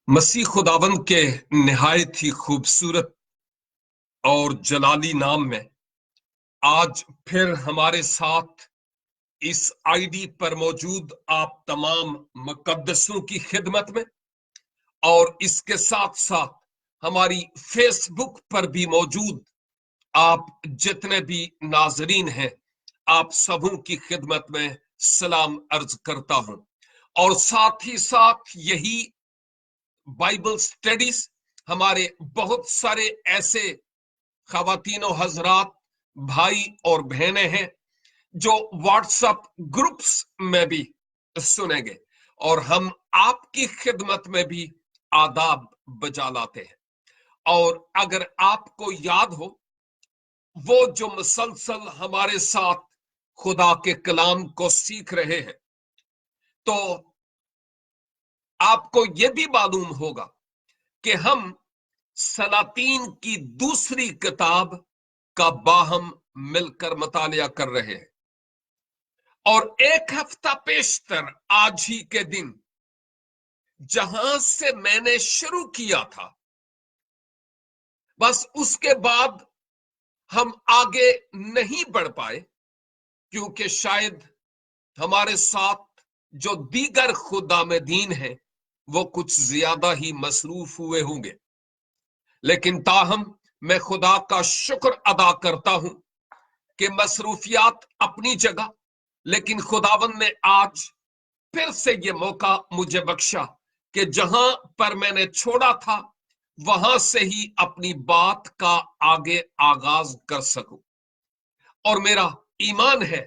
मसीह खुदावंद के निहायत ही खूबसूरत और जलाली नाम में आज फिर हमारे साथ इस आईडी पर मौजूद आप तमाम मुकद्दसों की खिदमत में और इसके साथ साथ हमारी फेसबुक पर भी मौजूद आप जितने भी नाजरीन हैं, आप सबों की खिदमत में सलाम अर्ज करता हूं। और साथ ही साथ यही बाइबल स्टडीज हमारे बहुत सारे ऐसे खवातीनो हजरात, भाई और बहनें हैं जो व्हाट्सएप ग्रुप्स में भी सुनेंगे और हम आपकी खिदमत में भी आदाब बजा लाते हैं। और अगर आपको याद हो, वो जो मुसलसल हमारे साथ खुदा के कलाम को सीख रहे हैं, तो आपको यह भी मालूम होगा कि हम सलातीन की दूसरी किताब का बाहम मिलकर मुतालिया कर रहे हैं। और एक हफ्ता पेशतर आज ही के दिन जहां से मैंने शुरू किया था, बस उसके बाद हम आगे नहीं बढ़ पाए, क्योंकि शायद हमारे साथ जो दीगर खुदा में दीन है वो कुछ ज्यादा ही मसरूफ हुए होंगे। लेकिन ताहम मैं खुदा का शुक्र अदा करता हूं कि मसरूफियात अपनी जगह, लेकिन खुदावन ने आज फिर से ये मौका मुझे बख्शा कि जहां पर मैंने छोड़ा था वहां से ही अपनी बात का आगे आगाज कर सकूं। और मेरा ईमान है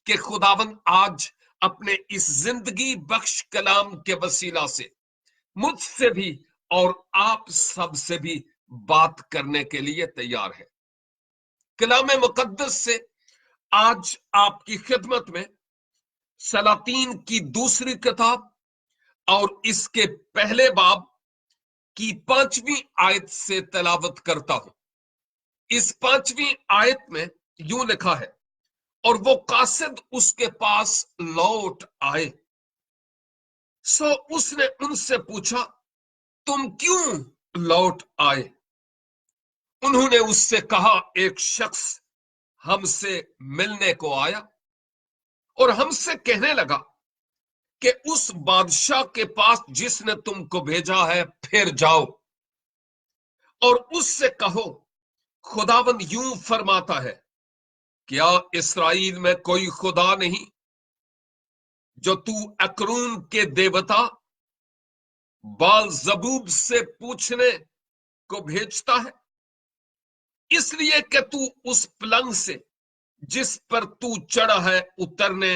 कि खुदावन आज अपने इस जिंदगी बख्श कलाम के वसीला से मुझसे भी और आप सब से भी बात करने के लिए तैयार है। कलाम मुकद्दस से आज आपकी खिदमत में सलातीन की दूसरी किताब और इसके पहले बाब की 5वीं आयत से तलावत करता हूं। इस 5वीं आयत में यूं लिखा है, और वो कासिद उसके पास लौट आए, सो उसने उनसे पूछा, तुम क्यों लौट आए? उन्होंने उससे कहा, एक शख्स हमसे मिलने को आया और हमसे कहने लगा कि उस बादशाह के पास जिसने तुमको भेजा है फिर जाओ और उससे कहो, खुदावंद यूं फरमाता है, क्या इस्राएल में कोई खुदा नहीं जो तू अकरून के देवता बाल जबूब से पूछने को भेजता है, इसलिए कि तू उस पलंग से जिस पर तू चढ़ा है उतरने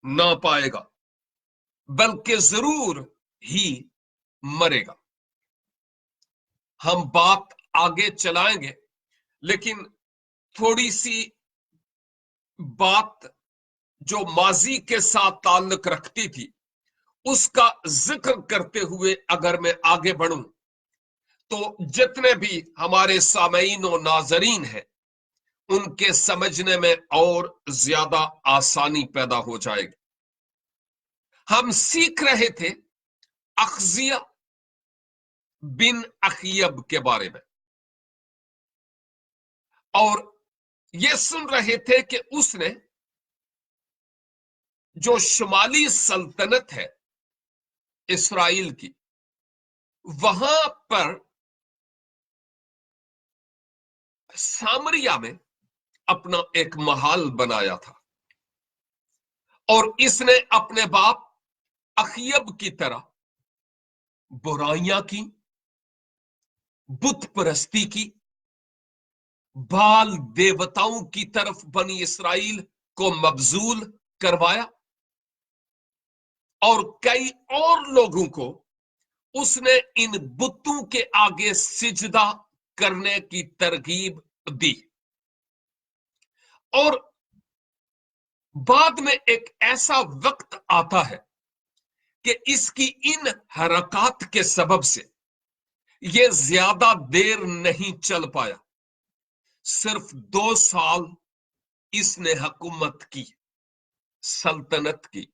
ना पाएगा, बल्कि जरूर ही मरेगा। हम बात आगे चलाएंगे, लेकिन थोड़ी सी बात जो माजी के साथ ताल्लुक रखती थी उसका जिक्र करते हुए अगर मैं आगे बढ़ूं, तो जितने भी हमारे सामईन और नाजरीन हैं उनके समझने में और ज्यादा आसानी पैदा हो जाएगी। हम सीख रहे थे अखजिया बिन अखियब के बारे में, और ये सुन रहे थे कि उसने जो शुमाली सल्तनत है इस्राएल की, वहां पर सामरिया में अपना एक महल बनाया था और इसने अपने बाप अखियब की तरह बुराइयां की, बुत परस्ती की, बाल देवताओं की तरफ बनी इस्राएल को मबजूल करवाया और कई और लोगों को उसने इन बुतों के आगे सिजदा करने की तरगीब दी। और बाद में एक ऐसा वक्त आता है कि इसकी इन हरकत के सबब से ये ज्यादा देर नहीं चल पाया, सिर्फ 2 साल इसने हुकूमत की, सल्तनत की।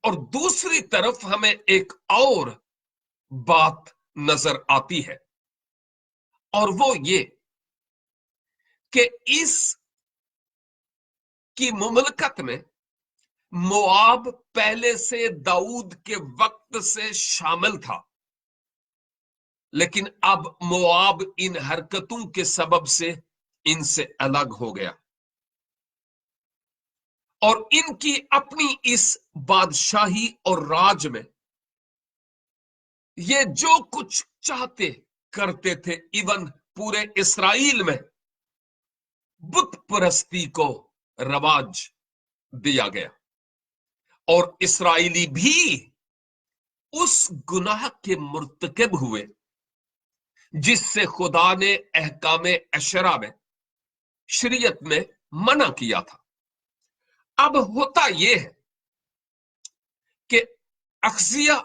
और दूसरी तरफ हमें एक और बात नजर आती है, और वो ये कि इस की मुमलकत में मोआब पहले से दाऊद के वक्त से शामिल था, लेकिन अब मोआब इन हरकतों के सबब से इनसे अलग हो गया, और इनकी अपनी इस बादशाही और राज में ये जो कुछ चाहते करते थे, इवन पूरे इसराइल में बुत परस्ती को रवाज दिया गया, और इसराइली भी उस गुनाह के मुर्तकब हुए जिससे खुदा ने अहकाम अशरा में, शरीयत में मना किया था। अब होता यह है कि अख्जिया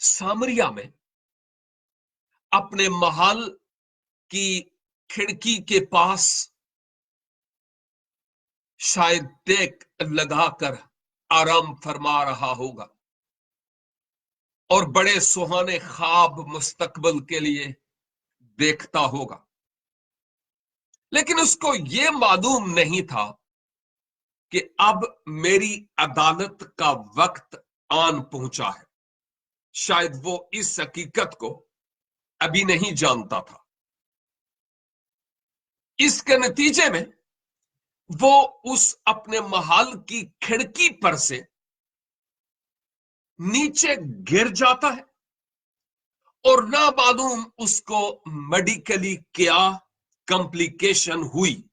सामरिया में अपने महल की खिड़की के पास शायद टेक लगाकर आराम फरमा रहा होगा और बड़े सुहाने ख्वाब मुस्तकबल के लिए देखता होगा, लेकिन उसको यह मालूम नहीं था कि अब मेरी अदालत का वक्त आन पहुंचा है। शायद वो इस हकीकत को अभी नहीं जानता था। इसके नतीजे में वो उस अपने महल की खिड़की पर से नीचे गिर जाता है, और ना मालूम उसको मेडिकली क्या कॉम्प्लिकेशन हुई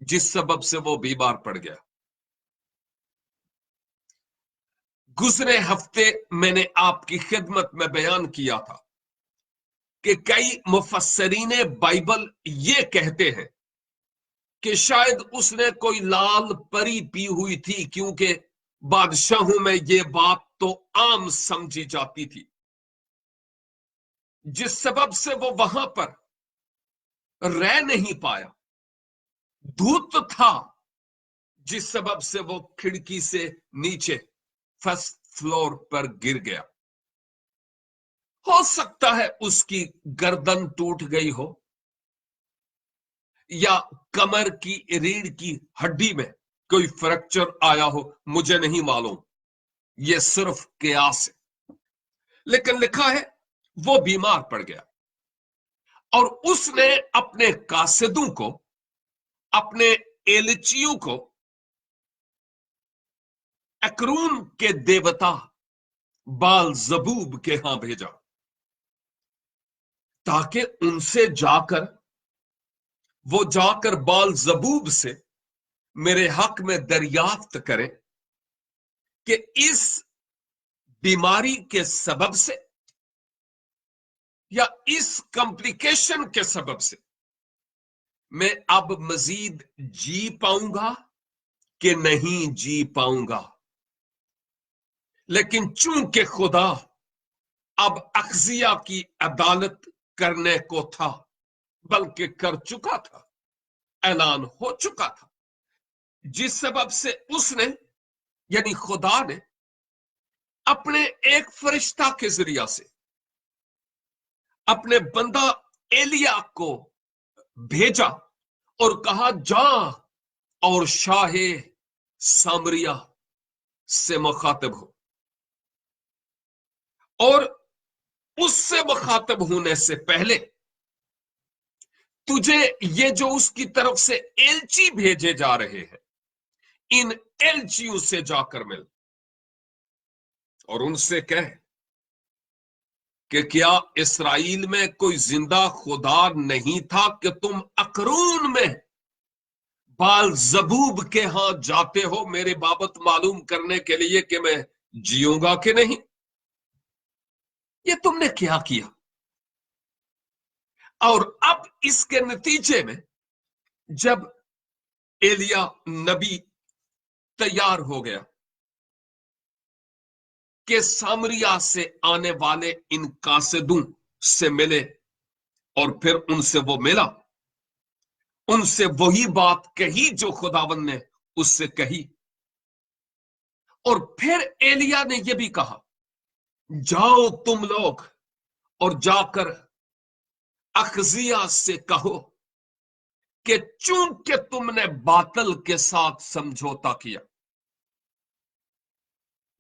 जिस सबब से वो बीमार पड़ गया। गुजरे हफ्ते मैंने आपकी खिदमत में बयान किया था कि कई मुफस्सरीने बाइबल ये कहते हैं कि शायद उसने कोई लाल परी पी हुई थी, क्योंकि बादशाहों में ये बात तो आम समझी जाती थी, जिस सबब से वो वहां पर रह नहीं पाया। धूत था जिस सबब से वो खिड़की से नीचे फर्स्ट फ्लोर पर गिर गया। हो सकता है उसकी गर्दन टूट गई हो या कमर की रीढ़ की हड्डी में कोई फ्रैक्चर आया हो, मुझे नहीं मालूम, यह सिर्फ कियास है। लेकिन लिखा है वो बीमार पड़ गया, और उसने अपने कासिदों को, अपने एलचियों को अकरून के देवता बाल जबूब के यहां भेजा, ताकि उनसे जाकर बाल जबूब से मेरे हक में दरियाफ्त करें कि इस बीमारी के सबब से या इस कॉम्प्लिकेशन के सबब से मैं अब मजीद जी पाऊंगा कि नहीं जी पाऊंगा। लेकिन चूंकि खुदा अब अख्जिया की अदालत करने को था, बल्कि कर चुका था, ऐलान हो चुका था, जिस सबब से उसने यानी खुदा ने अपने एक फरिश्ता के जरिया से अपने बंदा एलिया को भेजा और कहा, जा और शाहे सामरिया से मुखातिब हो। और उससे मुखातिब होने से पहले तुझे ये जो उसकी तरफ से एलची भेजे जा रहे हैं, इन एलचियों से जाकर मिल और उनसे कह कि क्या इस्राएल में कोई जिंदा खुदा नहीं था कि तुम अकरून में बाल जबूब के यहां जाते हो मेरे बाबत मालूम करने के लिए कि मैं जीऊंगा कि नहीं? ये तुमने क्या किया? और अब इसके नतीजे में जब एलिया नबी तैयार हो गया कि सामरिया से आने वाले इन कासिदों से मिले, और फिर उनसे वो मिला, उनसे वही बात कही जो खुदावन ने उससे कही। और फिर एलिया ने यह भी कहा जाओ तुम लोग और जाकर अखजिया से कहो कि चूंकि तुमने बातल के साथ समझौता किया,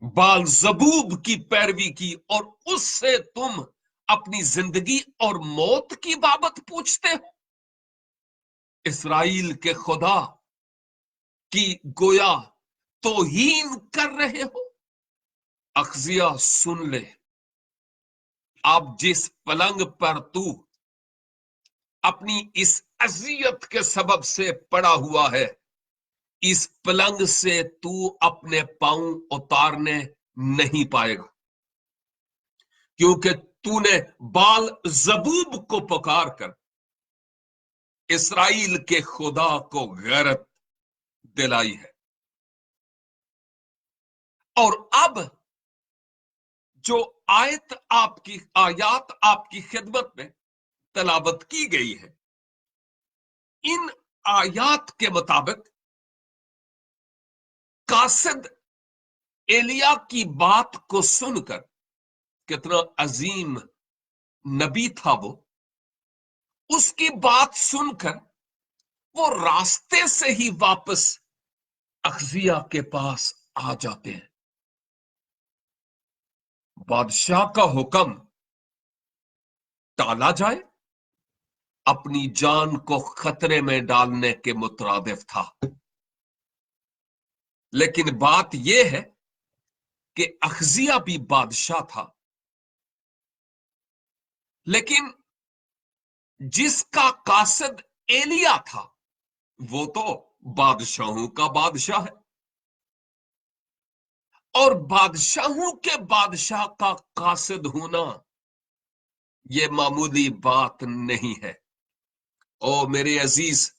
बाल जबूब की पैरवी की और उससे तुम अपनी जिंदगी और मौत की बाबत पूछते हो, इसराइल के खुदा की गोया तौहीन कर रहे हो। अखजिया सुन ले, अब जिस पलंग पर तू अपनी इस अजियत के सबब से पड़ा हुआ है, इस पलंग से तू अपने पांव उतारने नहीं पाएगा, क्योंकि तूने बाल जबूब को पुकार कर इसराइल के खुदा को गैरत दिलाई है। और अब जो आयात आपकी खिदमत में तलावत की गई है, इन आयात के मुताबिक कासिद एलिया की बात को सुनकर, कितना अजीम नबी था वो, उसकी बात सुनकर वो रास्ते से ही वापस अखजिया के पास आ जाते हैं। बादशाह का हुक्म टाला जाए अपनी जान को खतरे में डालने के मुतरादिफ था। लेकिन बात यह है कि अखजिया भी बादशाह था, लेकिन जिसका कासिद एलिया था वो तो बादशाहों का बादशाह है, और बादशाहों के बादशाह का कासिद होना ये मामूली बात नहीं है। ओ मेरे अजीज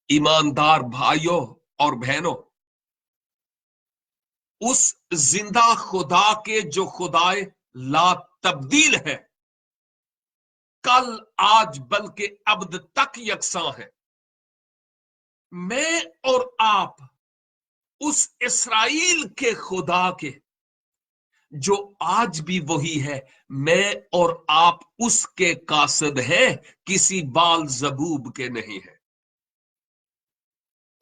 ईमानदार भाइयों और बहनों, उस जिंदा खुदा के जो खुदाए ला तब्दील है, कल आज बल्कि अब्द तक यकसां है, मैं और आप उस इसराइल के खुदा के जो आज भी वही है, मैं और आप उसके कासिद हैं, किसी बाल जबूब के नहीं है।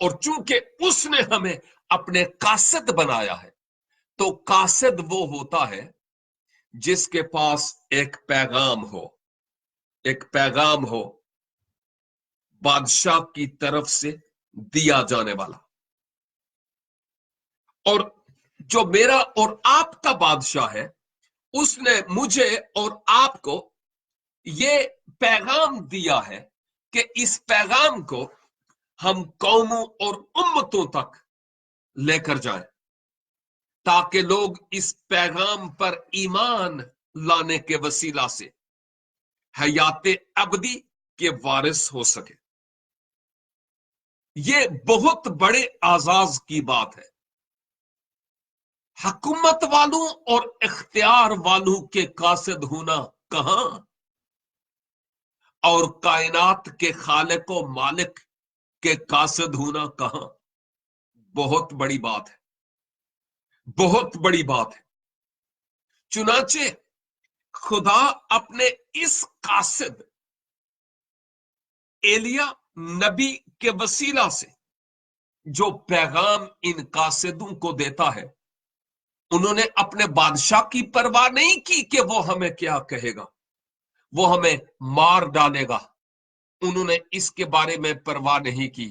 और चूंकि उसने हमें अपने कासिद बनाया है, तो कासिद वो होता है जिसके पास एक पैगाम हो, एक पैगाम हो बादशाह की तरफ से दिया जाने वाला। और जो मेरा और आपका बादशाह है, उसने मुझे और आपको ये पैगाम दिया है कि इस पैगाम को हम कौमों और उम्मतों तक लेकर जाएं, ताकि लोग इस पैगाम पर ईमान लाने के वसीला से हयात अबदी के वारिस हो सके। ये बहुत बड़े आजाज की बात है। हुकूमत वालों और इख्तियार वालों के कासिद होना कहां, और कायनात के खालिक व मालिक के कासिद होना कहां। बहुत बड़ी बात है, बहुत बड़ी बात है। चुनाचे खुदा अपने इस कासिद एलिया नबी के वसीला से जो पैगाम इन कासिदों को देता है, उन्होंने अपने बादशाह की परवाह नहीं की कि वो हमें क्या कहेगा, वो हमें मार डालेगा। उन्होंने इसके बारे में परवाह नहीं की,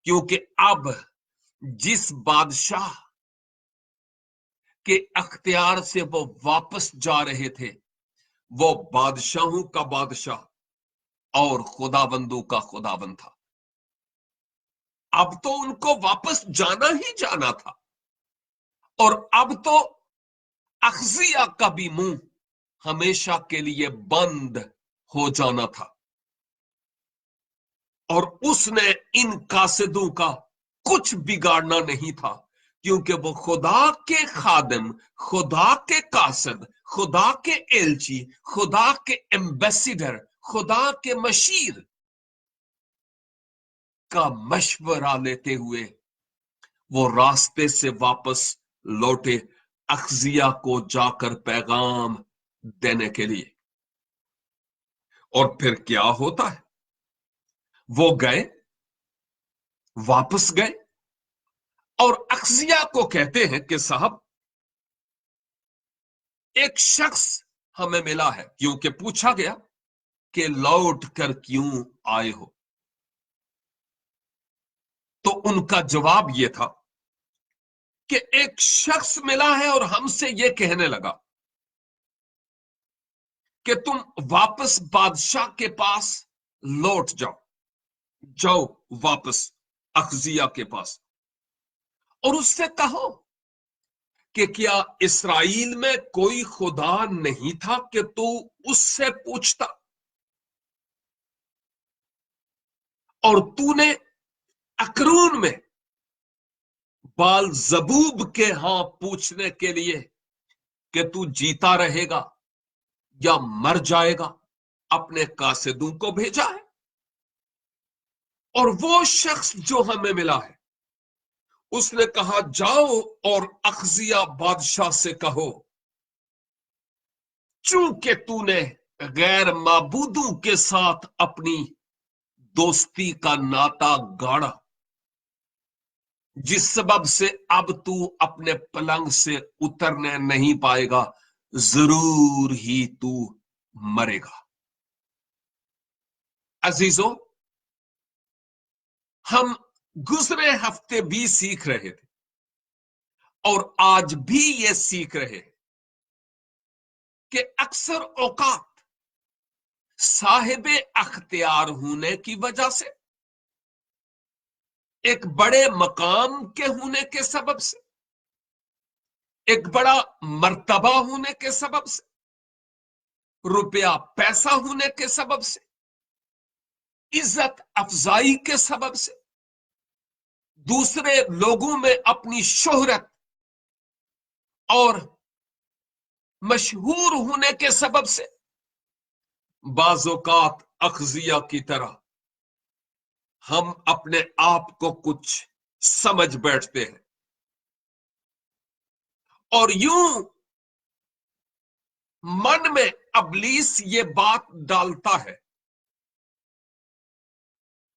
क्योंकि अब जिस बादशाह के अख्तियार से वो वापस जा रहे थे, वो बादशाहों का बादशाह और खुदाबंदों का खुदाबंद था। अब तो उनको वापस जाना ही जाना था, और अब तो अखजिया का भी मुंह हमेशा के लिए बंद हो जाना था। और उसने इन कासिदों का कुछ बिगाड़ना नहीं था, क्योंकि वो खुदा के खादिम, खुदा के कासिद, खुदा के एलची, खुदा के एम्बेसिडर, खुदा के मशीर का मशवरा लेते हुए वो रास्ते से वापस लौटे, अखजिया को जाकर पैगाम देने के लिए। और फिर क्या होता है, वो गए, वापस गए और अख्जिया को कहते हैं कि साहब एक शख्स हमें मिला है, क्योंकि पूछा गया कि लौट कर क्यों आए हो। तो उनका जवाब यह था कि एक शख्स मिला है और हमसे यह कहने लगा कि तुम वापस बादशाह के पास लौट जाओ, जाओ वापस अख्जिया के पास, और उससे कहो कि क्या इस्राइल में कोई खुदा नहीं था कि तू उससे पूछता, और तूने अकरून में बाल जबूब के यहां पूछने के लिए कि तू जीता रहेगा या मर जाएगा, अपने कासिदों को भेजा है। और वो शख्स जो हमें मिला है, उसने कहा जाओ और अख्जिया बादशाह से कहो, चूंकि तूने गैर माबूदों के साथ अपनी दोस्ती का नाता गाड़ा, जिस सबब से अब तू अपने पलंग से उतरने नहीं पाएगा, जरूर ही तू मरेगा। अजीजों, हम गुजरे हफ्ते भी सीख रहे थे और आज भी ये सीख रहे हैं कि अक्सर औकात साहिबे अख्तियार होने की वजह से, एक बड़े मकाम के होने के सबब से, एक बड़ा मर्तबा होने के सबब से, रुपया पैसा होने के सबब से, इज्जत अफजाई के सबब से, दूसरे लोगों में अपनी शोहरत और मशहूर होने के सबब से बाज़ौकात अख्जिया की तरह हम अपने आप को कुछ समझ बैठते हैं और यूं मन में अबलीस ये बात डालता है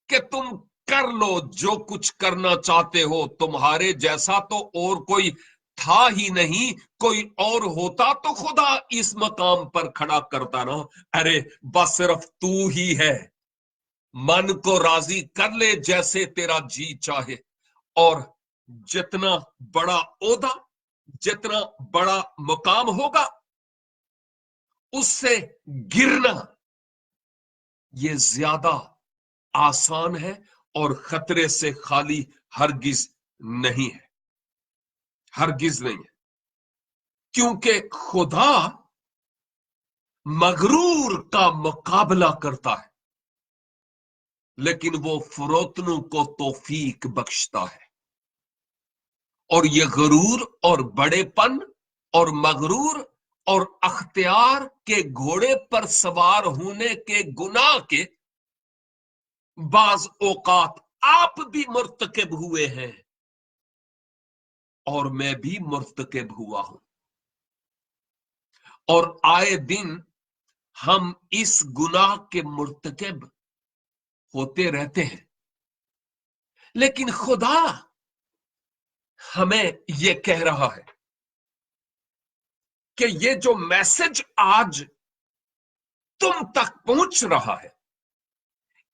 कि तुम कर लो जो कुछ करना चाहते हो, तुम्हारे जैसा तो और कोई था ही नहीं, कोई और होता तो खुदा इस मकाम पर खड़ा करता ना। अरे बस सिर्फ तू ही है, मन को राजी कर ले जैसे तेरा जी चाहे, और जितना बड़ा ओहदा, जितना बड़ा मुकाम होगा, उससे गिरना ये ज्यादा आसान है और खतरे से खाली हरगिज नहीं है, हरगिज नहीं है। क्योंकि खुदा मगरूर का मुकाबला करता है, लेकिन वो फरोतनों को तौफीक बख्शता है। और ये गरूर और बड़ेपन और मगरूर और अख्तियार के घोड़े पर सवार होने के गुनाह के बाज औकात आप भी मुर्तकिब हुए हैं और मैं भी मुर्तकिब हुआ हूं, और आए दिन हम इस गुनाह के मुर्तकिब होते रहते हैं। लेकिन खुदा हमें यह कह रहा है कि ये जो मैसेज आज तुम तक पहुंच रहा है,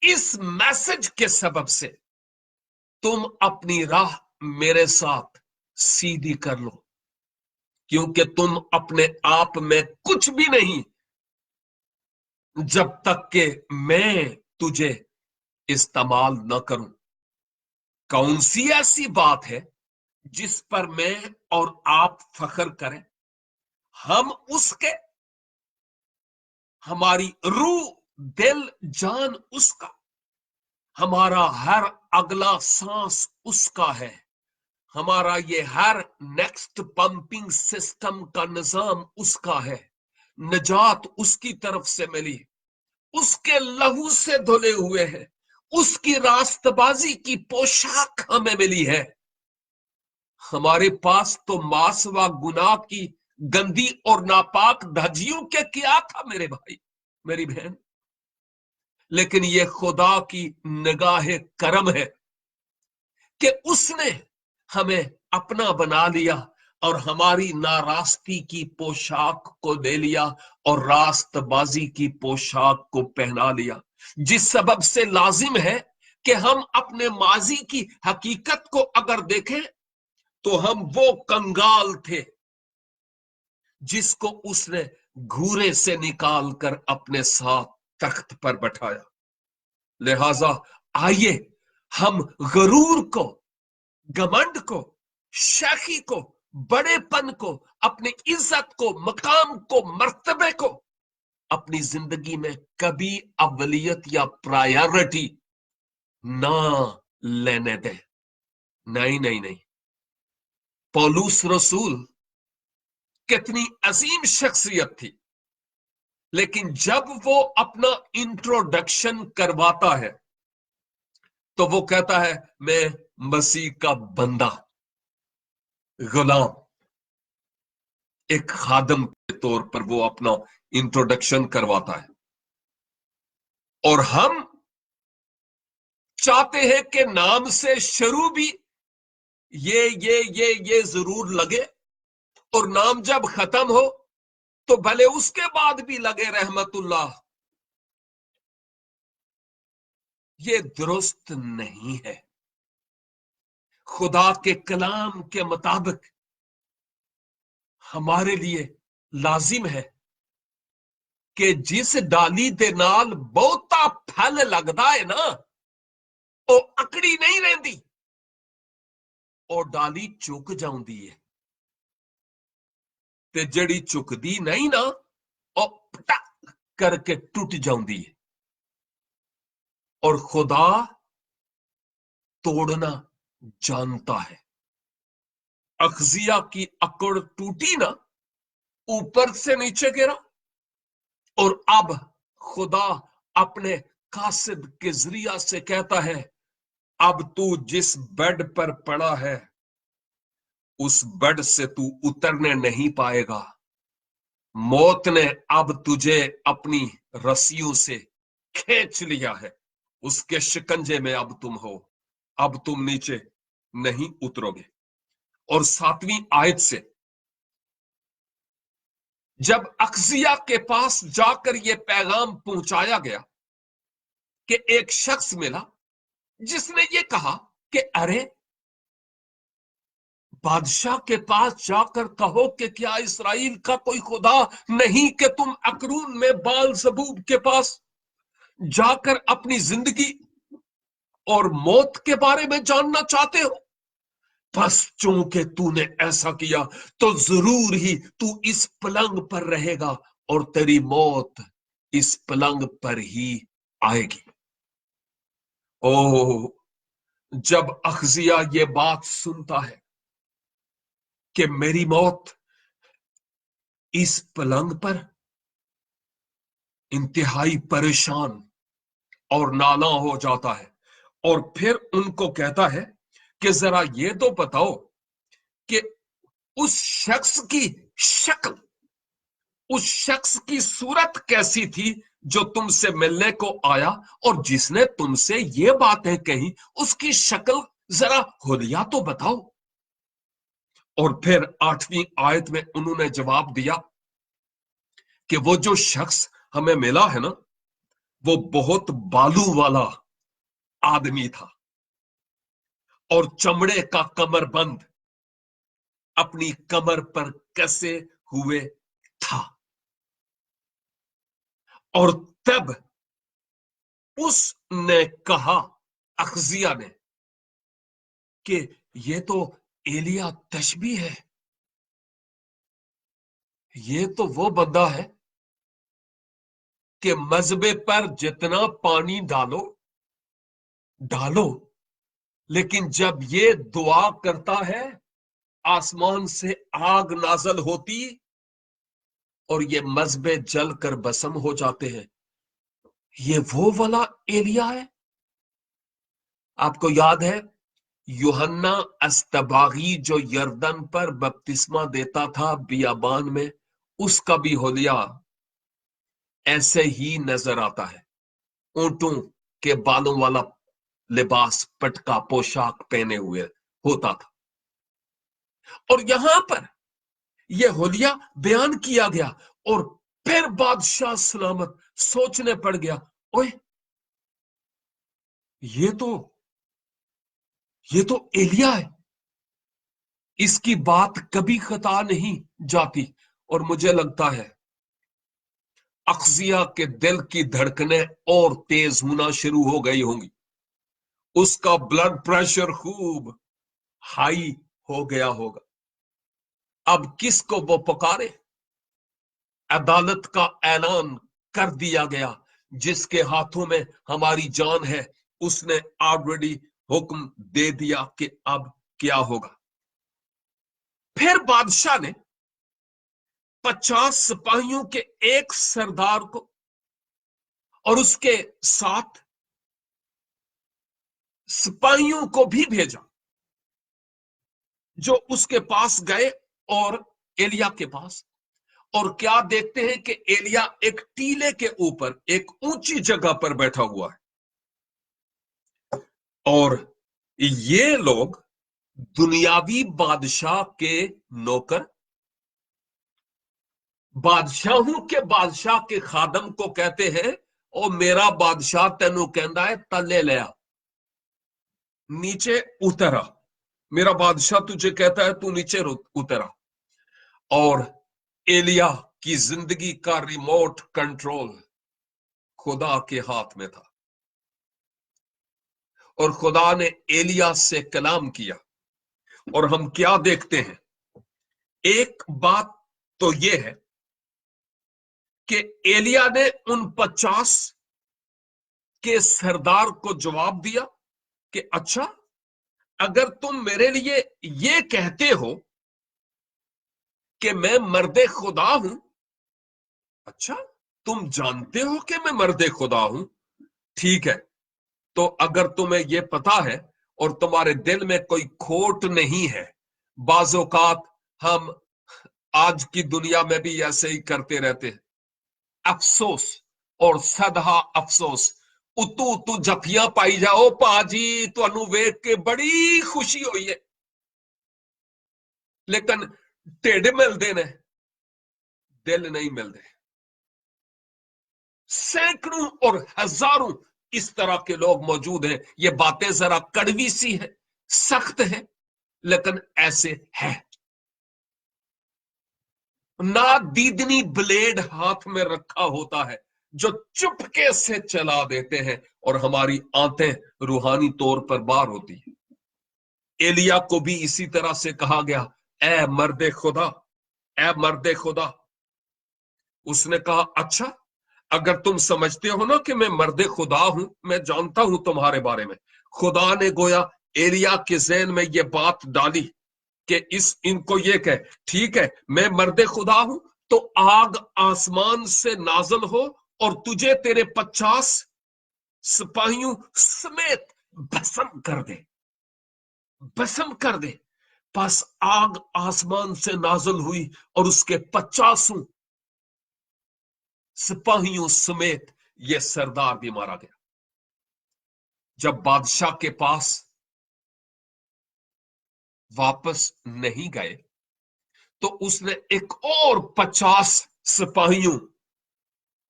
इस मैसेज के सबब से तुम अपनी राह मेरे साथ सीधी कर लो, क्योंकि तुम अपने आप में कुछ भी नहीं जब तक कि मैं तुझे इस्तेमाल न करूं। कौन सी ऐसी बात है जिस पर मैं और आप फख्र करें? हम उसके, हमारी रूह दिल जान उसका, हमारा हर अगला सांस उसका है, हमारा ये हर नेक्स्ट पंपिंग सिस्टम का निजाम उसका है, निजात उसकी तरफ से मिली, उसके लहू से धुले हुए हैं, उसकी रास्तबाजी की पोशाक हमें मिली है। हमारे पास तो मास व गुनाह की गंदी और नापाक धज्जियों के किया था मेरे भाई मेरी बहन, लेकिन ये खुदा की निगाह करम है कि उसने हमें अपना बना लिया और हमारी नारास्ती की पोशाक को ले लिया और रास्तबाजी की पोशाक को पहना लिया, जिस सबब से लाजिम है कि हम अपने माजी की हकीकत को अगर देखें तो हम वो कंगाल थे जिसको उसने घूरे से निकाल कर अपने साथ तख्त पर बैठाया। लिहाजा आइए हम गरूर को, घमंड को, शाखी को, बड़ेपन को, अपनी इज्जत को, मकाम को, मर्तबे को अपनी जिंदगी में कभी अव्वलियत या प्रायोरिटी ना लेने दें। नहीं नहीं नहीं, पौलुस रसूल कितनी अजीम शख्सियत थी, लेकिन जब वो अपना इंट्रोडक्शन करवाता है तो वो कहता है मैं मसीह का बंदा, गुलाम, एक खादम के तौर पर वो अपना इंट्रोडक्शन करवाता है। और हम चाहते हैं कि नाम से शुरू भी ये जरूर लगे, और नाम जब खत्म हो तो भले उसके बाद भी लगे रहमतुल्लाह। ये दुरुस्त नहीं है। खुदा के कलाम के मुताबिक हमारे लिए लाजिम है कि जिस डाली दे नाल बहुता फल लगता है ना, वो अकड़ी नहीं रहती, और डाली चुक जाती है, ते जड़ी चुकदी नहीं ना, वो पटक करके टूट जाती है। और खुदा तोड़ना जानता है। अखजिया की अकड़ टूटी ना, ऊपर से नीचे गिरा, और अब खुदा अपने कासिद के जरिया से कहता है अब तू जिस बेड पर पड़ा है उस बेड से तू उतरने नहीं पाएगा। मौत ने अब तुझे अपनी रस्सियों से खींच लिया है, उसके शिकंजे में अब तुम हो, अब तुम नीचे नहीं उतरोगे। और 7वीं आयत से जब अक्सिया के पास जाकर यह पैगाम पहुंचाया गया कि एक शख्स मिला जिसने ये कहा कि अरे बादशाह के पास जाकर कहो कि क्या इस्राएल का कोई खुदा नहीं कि तुम अकरून में बाल ज़बूब के पास जाकर अपनी जिंदगी और मौत के बारे में जानना चाहते हो। बस चूंकि तूने ऐसा किया तो जरूर ही तू इस पलंग पर रहेगा और तेरी मौत इस पलंग पर ही आएगी। ओह, जब अखजिया ये बात सुनता है कि मेरी मौत इस पलंग पर, इंतहाई परेशान और नाला हो जाता है। और फिर उनको कहता है कि जरा ये तो बताओ कि उस शख्स की शक्ल, उस शख्स की सूरत कैसी थी जो तुमसे मिलने को आया, और जिसने तुमसे ये बातें कही उसकी शक्ल जरा हुलिया तो बताओ। और फिर 8वीं आयत में उन्होंने जवाब दिया कि वो जो शख्स हमें मिला है ना, वो बहुत बालू वाला आदमी था और चमड़े का कमरबंद अपनी कमर पर कसे हुए था। और तब उसने कहा, अखजिया ने, कि ये तो एलिया तशबी है, ये तो वो बंदा है कि मजबे पर जितना पानी डालो डालो, लेकिन जब ये दुआ करता है आसमान से आग नाजल होती और ये मजबे जल कर भस्म हो जाते हैं। ये वो वाला एलिया है। आपको याद है यूहन्ना अस्तबागी जो यर्दन पर बपतिस्मा देता था बियाबान में, उसका भी हुलिया ऐसे ही नजर आता है। ऊंटों के बालों वाला लिबास, पटका, पोशाक पहने हुए होता था। और यहां पर यह हुलिया बयान किया गया और फिर बादशाह सलामत सोचने पड़ गया, ओए ये तो एलिया है, इसकी बात कभी खता नहीं जाती। और मुझे लगता है अक्सिया के दिल की धड़कनें और तेज होना शुरू हो गई होंगी, उसका ब्लड प्रेशर खूब हाई हो गया होगा। अब किसको वो पुकारे? अदालत का ऐलान कर दिया गया, जिसके हाथों में हमारी जान है, उसने ऑलरेडी हुक्म दे दिया कि अब क्या होगा। फिर बादशाह ने 50 सिपाहियों के एक सरदार को और उसके साथ सिपाहियों को भी भेजा, जो उसके पास गए और एलिया के पास। और क्या देखते हैं कि एलिया एक टीले के ऊपर एक ऊंची जगह पर बैठा हुआ है, और ये लोग दुनियावी बादशाह के नौकर, बादशाहों के बादशाह के खादम को कहते हैं, और मेरा बादशाह तेनू कहता है तले लिया, नीचे उतरा। मेरा बादशाह तुझे कहता है तू नीचे उतरा। और एलिया की जिंदगी का रिमोट कंट्रोल खुदा के हाथ में था, और खुदा ने एलिया से कलाम किया। और हम क्या देखते हैं? एक बात तो यह है कि एलिया ने उन 50 के सरदार को जवाब दिया कि अच्छा, अगर तुम मेरे लिए ये कहते हो कि मैं मर्दे खुदा हूं, अच्छा तुम जानते हो कि मैं मर्दे खुदा हूं, ठीक है। तो अगर तुम्हें यह पता है और तुम्हारे दिल में कोई खोट नहीं है, बाज़ औक़ात हम आज की दुनिया में भी ऐसे ही करते रहते हैं, अफसोस और सदा अफसोस, उतू उतू जफियां पाई जाओ, पाजी तुहानू वेख के बड़ी खुशी हुई है, लेकिन ढिड मिलते ने, दिल नहीं मिलते। सैकड़ों और हजारों इस तरह के लोग मौजूद हैं। ये बातें जरा कड़वी सी है, सख्त है, लेकिन ऐसे है। ना दीदनी ब्लेड हाथ में रखा होता है, जो चुपके से चला देते हैं, और हमारी आंतें रूहानी तौर पर बाहर होती है। एलिया को भी इसी तरह से कहा गया, ए मर्दे खुदा, ए मर्दे खुदा। उसने कहा अच्छा, अगर तुम समझते हो ना कि मैं मर्दे खुदा हूं, मैं जानता हूं तुम्हारे बारे में। खुदा ने गोया एलिया के ज़हन में यह बात डाली कि इनको ये कह, ठीक है मैं मर्दे खुदा हूं, तो आग आसमान से नाजल हो और तुझे तेरे 50 सिपाहियों समेत भस्म कर दे, भस्म कर दे। बस आग आसमान से नाजल हुई और उसके 50 सिपाहियों समेत यह सरदार भी मारा गया। जब बादशाह के पास वापस नहीं गए, तो उसने एक और 50 सिपाहियों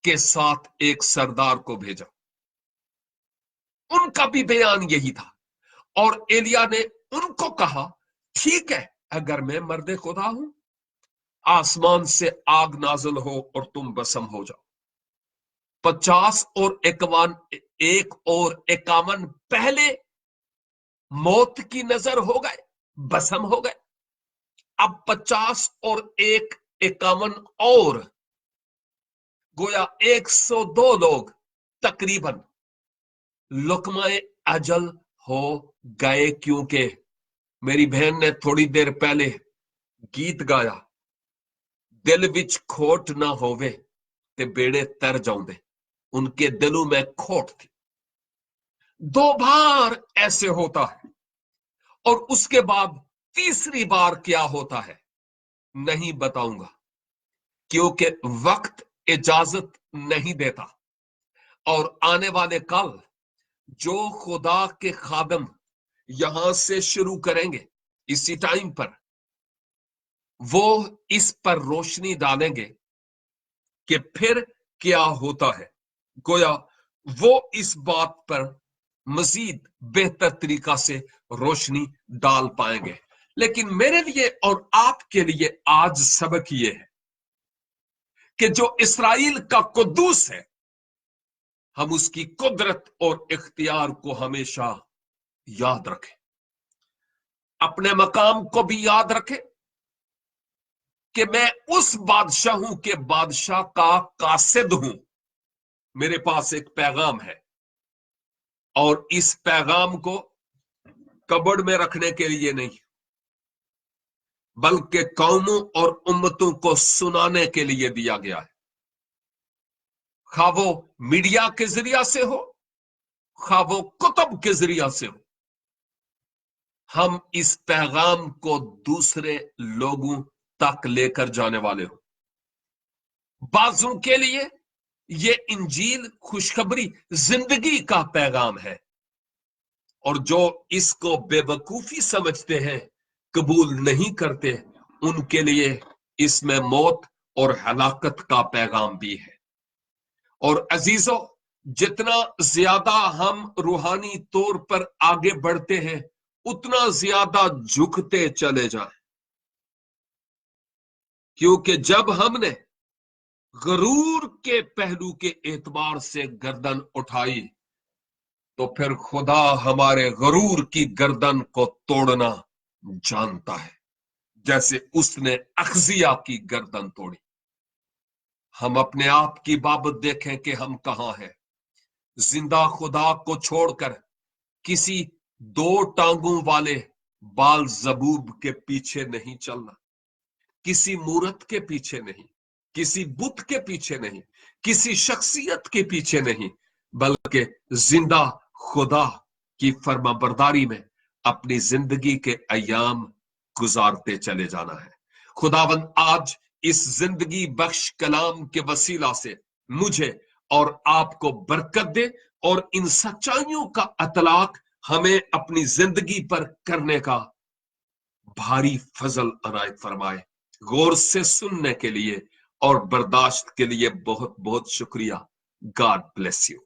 के साथ एक सरदार को भेजा। उनका भी बयान यही था, और एलिया ने उनको कहा, ठीक है अगर मैं मर्दे खुदा हूं, आसमान से आग नाजल हो और तुम भस्म हो जाओ। 50 और 51, 1 और 51 पहले मौत की नजर हो गए, भस्म हो गए। अब 50 और 1, 51 और गोया 102 लोग तकरीबन लुकमाए अजल हो गए, क्योंकि मेरी बहन ने थोड़ी देर पहले गीत गाया, दिल विच खोट ना होवे ते बेड़े तर जाउंदे। उनके दिलों में खोट थी। 2 बार ऐसे होता है, और उसके बाद तीसरी बार क्या होता है नहीं बताऊंगा, क्योंकि वक्त इजाजत नहीं देता। और आने वाले कल जो खुदा के खादम यहां से शुरू करेंगे इसी टाइम पर, वो इस पर रोशनी डालेंगे कि फिर क्या होता है। गोया वो इस बात पर मजीद बेहतर तरीका से रोशनी डाल पाएंगे। लेकिन मेरे लिए और आपके लिए आज सबक ये है कि जो इस्राएल का कुद्दूस है, हम उसकी कुदरत और इख्तियार को हमेशा याद रखें, अपने मकाम को भी याद रखें कि मैं उस बादशाहों के बादशाह का कासिद हूं। मेरे पास एक पैगाम है और इस पैगाम को कबड़ में रखने के लिए नहीं, बल्कि कौमों और उम्मतों को सुनाने के लिए दिया गया है। खा वो मीडिया के जरिया से हो, खा वो कुतुब के जरिया से हो, हम इस पैगाम को दूसरे लोगों तक लेकर जाने वाले हो। बाजों के लिए ये इंजील खुशखबरी जिंदगी का पैगाम है, और जो इसको बेवकूफी समझते हैं, कबूल नहीं करते, उनके लिए इसमें मौत और हलाकत का पैगाम भी है। और अजीजों, जितना ज्यादा हम रूहानी तौर पर आगे बढ़ते हैं, उतना ज्यादा झुकते चले जाएं, क्योंकि जब हमने गरूर के पहलू के एतबार से गर्दन उठाई, तो फिर खुदा हमारे गरूर की गर्दन को तोड़ना जानता है, जैसे उसने अखजिया की गर्दन तोड़ी। हम अपने आप की बाबत देखें कि हम कहां हैं। जिंदा खुदा को छोड़कर किसी दो टांगों वाले बाल जबूब के पीछे नहीं चलना, किसी मूरत के पीछे नहीं, किसी बुत के पीछे नहीं, किसी शख्सियत के पीछे नहीं, बल्कि जिंदा खुदा की फर्माबरदारी में अपनी जिंदगी के अयाम गुजारते चले जाना है। खुदावंद आज इस जिंदगी बख्श कलाम के वसीला से मुझे और आपको बरकत दे, और इन सच्चाइयों का अतलाक हमें अपनी जिंदगी पर करने का भारी फजल अनायत फरमाए। गौर से सुनने के लिए और बर्दाश्त के लिए बहुत बहुत शुक्रिया। God bless you.